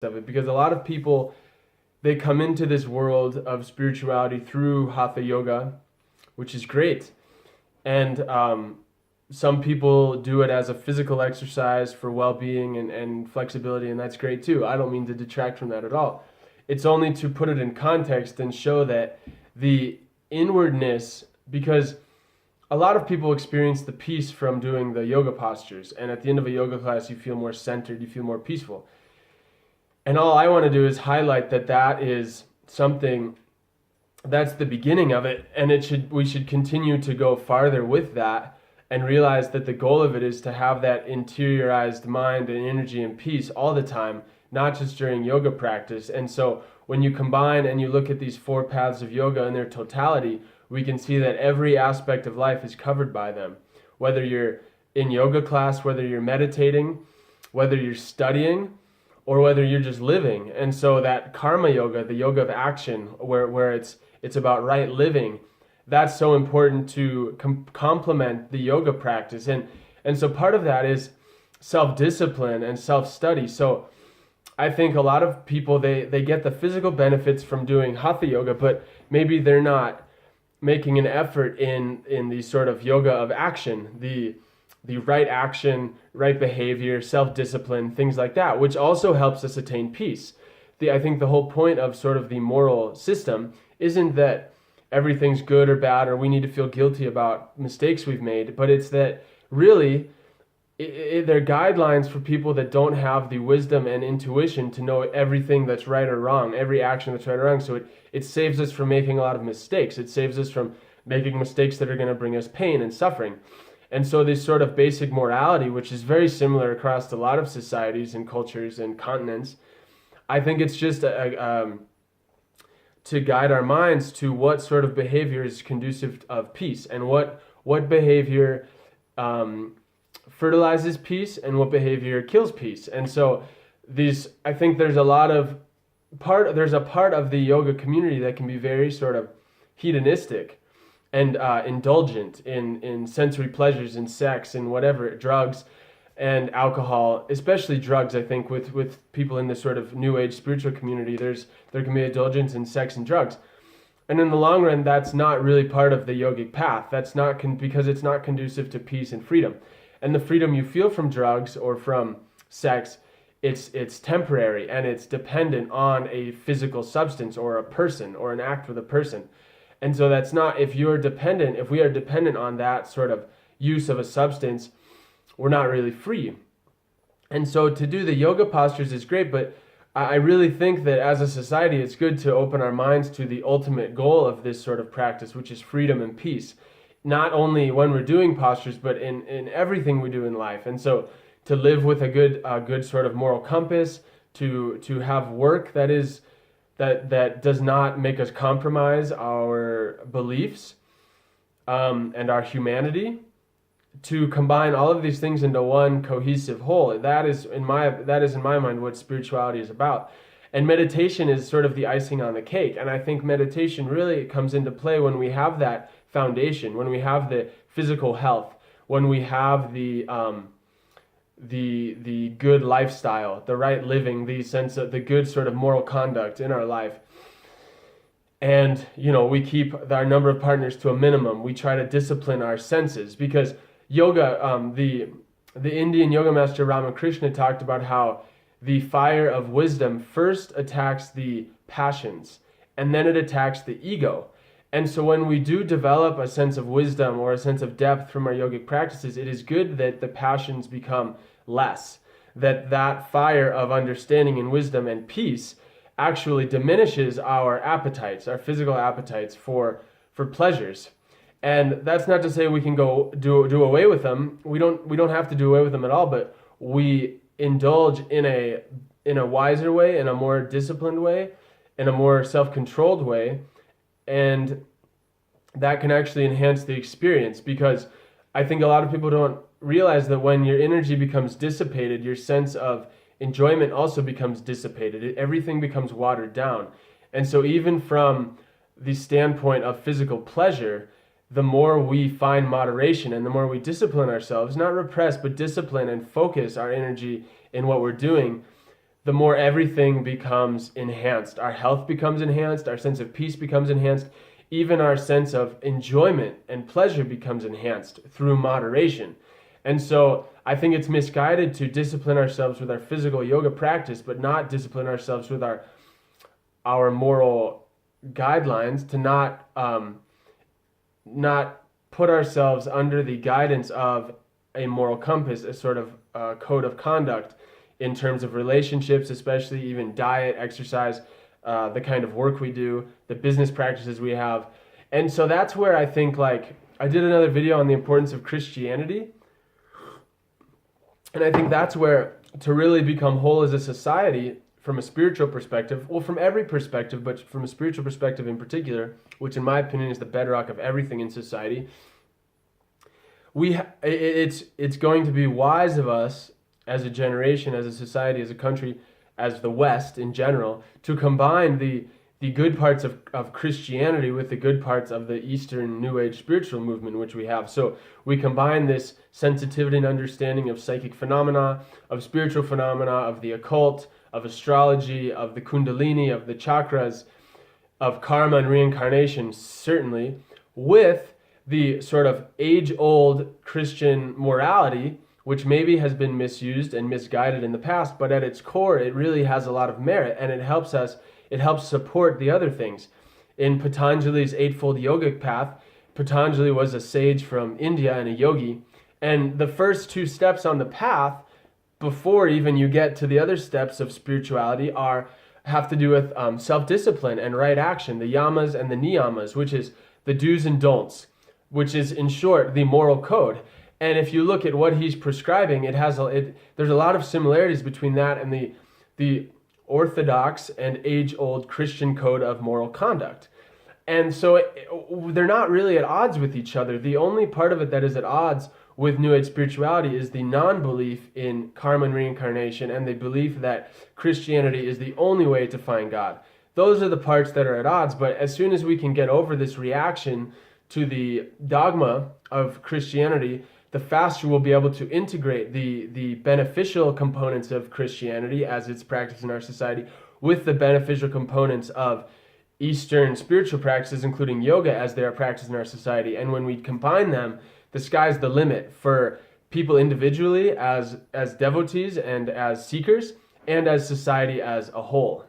of it, because a lot of people, they come into this world of spirituality through hatha yoga, which is great. And some people do it as a physical exercise for well-being and flexibility, and that's great too. I don't mean to detract from that at all. It's only to put it in context and show that the inwardness, because a lot of people experience the peace from doing the yoga postures, and at the end of a yoga class you feel more centered, you feel more peaceful. And all I want to do is highlight that that is something, that's the beginning of it, and we should continue to go farther with that and realize that the goal of it is to have that interiorized mind and energy and peace all the time, not just during yoga practice. And so when you combine and you look at these four paths of yoga in their totality, we can see that every aspect of life is covered by them. Whether you're in yoga class, whether you're meditating, whether you're studying, or whether you're just living. And so that karma yoga, the yoga of action, where it's about right living, that's so important to complement the yoga practice. And so part of that is self-discipline and self-study. So I think a lot of people, they get the physical benefits from doing hatha yoga, but maybe they're not making an effort in the sort of yoga of action, the right action, right behavior, self-discipline, things like that, which also helps us attain peace. I think the whole point of sort of the moral system isn't that everything's good or bad or we need to feel guilty about mistakes we've made, but it's that really they're guidelines for people that don't have the wisdom and intuition to know everything that's right or wrong, every action that's right or wrong. So it saves us from making a lot of mistakes. It saves us from making mistakes that are going to bring us pain and suffering. And so this sort of basic morality, which is very similar across a lot of societies and cultures and continents, I think it's just to guide our minds to what sort of behavior is conducive of peace, and what behavior fertilizes peace and what behavior kills peace. And so I think there's a part of the yoga community that can be very sort of hedonistic and indulgent in sensory pleasures and sex and whatever, drugs and alcohol, especially drugs. I think with people in this sort of new age spiritual community, there can be indulgence in sex and drugs. And in the long run, that's not really part of the yogic path. That's not because it's not conducive to peace and freedom. And the freedom you feel from drugs or from sex, it's temporary, and it's dependent on a physical substance or a person or an act with a person. And so that's not, if we are dependent on that sort of use of a substance, we're not really free. And so to do the yoga postures is great, but I really think that as a society, it's good to open our minds to the ultimate goal of this sort of practice, which is freedom and peace. Not only when we're doing postures, but in everything we do in life. And so to live with a good sort of moral compass, to have work that does not make us compromise our beliefs and our humanity, to combine all of these things into one cohesive whole. That is in my mind what spirituality is about. And meditation is sort of the icing on the cake. And I think meditation really comes into play when we have that foundation, when we have the physical health, when we have the good lifestyle, the right living, the sense of the good sort of moral conduct in our life. And, we keep our number of partners to a minimum. We try to discipline our senses, because yoga, the Indian yoga master Ramakrishna talked about how the fire of wisdom first attacks the passions, and then it attacks the ego. And so when we do develop a sense of wisdom or a sense of depth from our yogic practices, it is good that the passions become less, that fire of understanding and wisdom and peace actually diminishes our appetites, our physical appetites for pleasures. And that's not to say we can go do away with them. We don't have to do away with them at all, but we indulge in a wiser way, in a more disciplined way, in a more self-controlled way. And that can actually enhance the experience, because I think a lot of people don't realize that when your energy becomes dissipated, your sense of enjoyment also becomes dissipated. Everything becomes watered down. And so even from the standpoint of physical pleasure, the more we find moderation and the more we discipline ourselves, not repress, but discipline and focus our energy in what we're doing, the more everything becomes enhanced. Our health becomes enhanced, our sense of peace becomes enhanced, even our sense of enjoyment and pleasure becomes enhanced through moderation. And so I think it's misguided to discipline ourselves with our physical yoga practice, but not discipline ourselves with our moral guidelines, to not put ourselves under the guidance of a moral compass, a sort of code of conduct in terms of relationships, especially even diet, exercise, the kind of work we do, the business practices we have. And so that's where I think, like, I did another video on the importance of Christianity. And I think that's where, to really become whole as a society, from a spiritual perspective, well, from every perspective, but from a spiritual perspective in particular, which in my opinion is the bedrock of everything in society, it's going to be wise of us as a generation, as a society, as a country, as the West in general, to combine the good parts of Christianity with the good parts of the Eastern New Age spiritual movement, which we have. So we combine this sensitivity and understanding of psychic phenomena, of spiritual phenomena, of the occult, of astrology, of the kundalini, of the chakras, of karma and reincarnation, certainly, with the sort of age-old Christian morality, which maybe has been misused and misguided in the past, but at its core, it really has a lot of merit, and it helps support the other things. In Patanjali's Eightfold Yogic Path, Patanjali was a sage from India and a yogi, and the first two steps on the path, before even you get to the other steps of spirituality, have to do with self-discipline and right action, the yamas and the niyamas, which is the do's and don'ts, which is, in short, the moral code. And if you look at what he's prescribing, there's a lot of similarities between that and the orthodox and age-old Christian code of moral conduct. And so they're not really at odds with each other. The only part of it that is at odds with New Age spirituality is the non-belief in karma and reincarnation, and the belief that Christianity is the only way to find God. Those are the parts that are at odds, but as soon as we can get over this reaction to the dogma of Christianity, the faster we'll be able to integrate the beneficial components of Christianity as it's practiced in our society with the beneficial components of Eastern spiritual practices, including yoga, as they are practiced in our society. And when we combine them, the sky's the limit for people individually as devotees and as seekers, and as society as a whole.